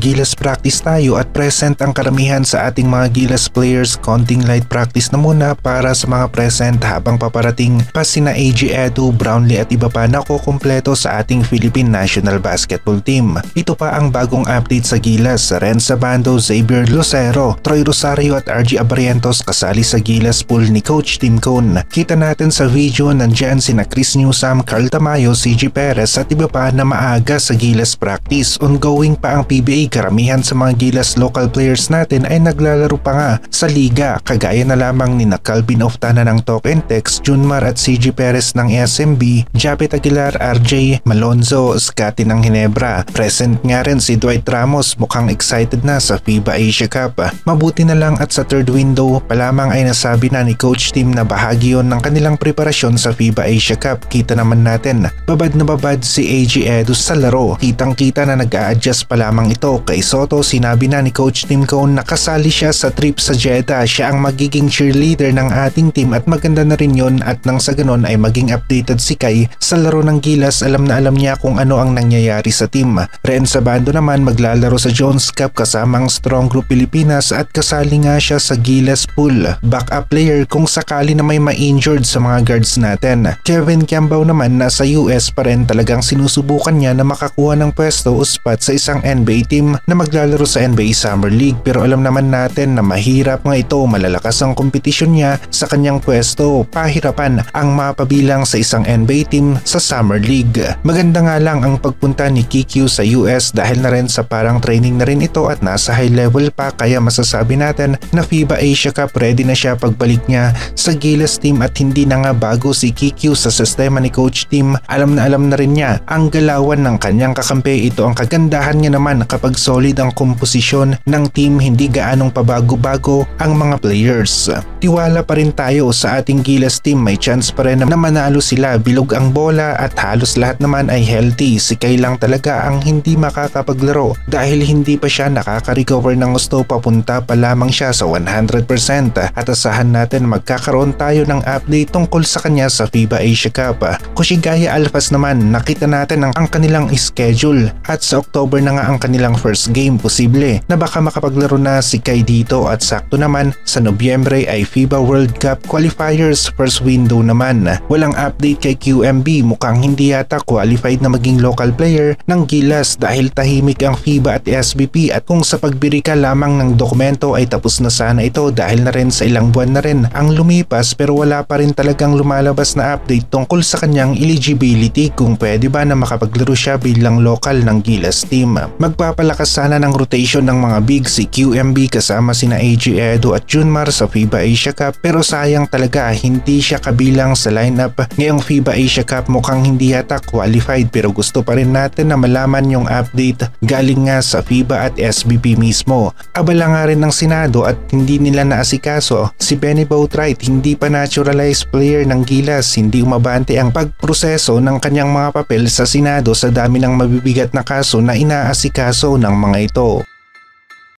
Gilas practice tayo at present ang karamihan sa ating mga Gilas players. Konting light practice na muna para sa mga present habang paparating pa sina AG Edu, Brownlee at iba pa na kukumpleto sa ating Philippine National Basketball Team. Ito pa ang bagong update sa Gilas. Renza Bando, Xavier Lucero, Troy Rosario at RG Abarrientos kasali sa Gilas pool ni Coach Tim Cone. Kita natin sa video nandyan sina Chris Newsam, Carl Tamayo, CG Perez at iba pa na maaga sa Gilas practice. Ongoing pa ang PBA. Karamihan sa mga Gilas local players natin ay naglalaro pa nga sa liga, kagaya na lamang ni Calvin Oftana ng Talk and Text, Junmar at CG Perez ng SMB, Japet Aguilar, RJ Malonzo, Scotty ng Ginebra. Present nga rin si Dwight Ramos, mukhang excited na sa FIBA Asia Cup. Mabuti na lang at sa third window pa lamang ay nasabi na ni Coach Tim na bahagi yon ng kanilang preparasyon sa FIBA Asia Cup. Kita naman natin, babad na babad si AG Edu sa laro. Kitang kita na nag-a-adjust pa lamang ito. Kay Soto, sinabi na ni Coach Tim Cone na kasali siya sa trip sa Jeddah. Siya ang magiging cheerleader ng ating team at maganda na rin yun, at nang sa ganon ay maging updated si Kai sa laro ng Gilas. Alam na alam niya kung ano ang nangyayari sa team. Renza Bando naman maglalaro sa Jones Cup kasama ang Strong Group Pilipinas at kasali nga siya sa Gilas pool. Backup player kung sakali na may ma-injured sa mga guards natin. Kevin Kiambao naman nasa US pa rin, talagang sinusubukan niya na makakuha ng pwesto o spot sa isang NBA team na maglalaro sa NBA Summer League, pero alam naman natin na mahirap nga ito. Malalakas ang kompetisyon niya sa kanyang pwesto. Pahirapan ang mapabilang sa isang NBA team sa Summer League. Maganda nga lang ang pagpunta ni Kikyu sa US dahil na rin sa parang training na rin ito at nasa high level pa, kaya masasabi natin na FIBA Asia Cup ready na siya pagbalik niya sa Gilas team. At hindi na nga bago si Kikyu sa sistema ni Coach Tim. Alam na rin niya ang galawan ng kanyang kakampi. Ito ang kagandahan niya naman kapag solid ang komposisyon ng team, hindi gaanong pabago-bago ang mga players. Tiwala pa rin tayo sa ating Gilas team, may chance pa rin na manalo sila. Bilog ang bola at halos lahat naman ay healthy. Si Kai lang talaga ang hindi makakapaglaro dahil hindi pa siya nakaka-recover ng gusto. Papunta pa lamang siya sa 100% at asahan natin magkakaroon tayo ng update tungkol sa kanya sa FIBA Asia Cup. Kushigaya Alphas naman, nakita natin ang kanilang schedule at sa October na nga ang kanilang first game. Posible na baka makapaglaro na si Kai dito at sakto naman sa Nobyembre ay FIBA World Cup qualifiers first window naman. Walang update kay QMB, mukhang hindi yata qualified na maging local player ng Gilas dahil tahimik ang FIBA at SBP, at kung sa pagbirika lamang ng dokumento ay tapos na sana ito dahil na rin sa ilang buwan na rin ang lumipas, pero wala pa rin talagang lumalabas na update tungkol sa kanyang eligibility, kung pwede ba na makapaglaro siya bilang local ng Gilas team. Magpapalakas sana ng rotation ng mga big si QMB kasama sina AG Edu at Junmar sa FIBA Asia Cup, pero sayang talaga hindi siya kabilang sa lineup ngayong FIBA Asia Cup. Mukhang hindi yata qualified, pero gusto pa rin natin na malaman yung update galing nga sa FIBA at SBP mismo. Abala nga rin ng Senado at hindi nila naasikaso si Benny Boatwright, hindi pa naturalized player ng Gilas. Hindi umabante ang pagproseso ng kanyang mga papel sa Senado sa dami ng mabibigat na kaso na inaasikaso ng mga ito.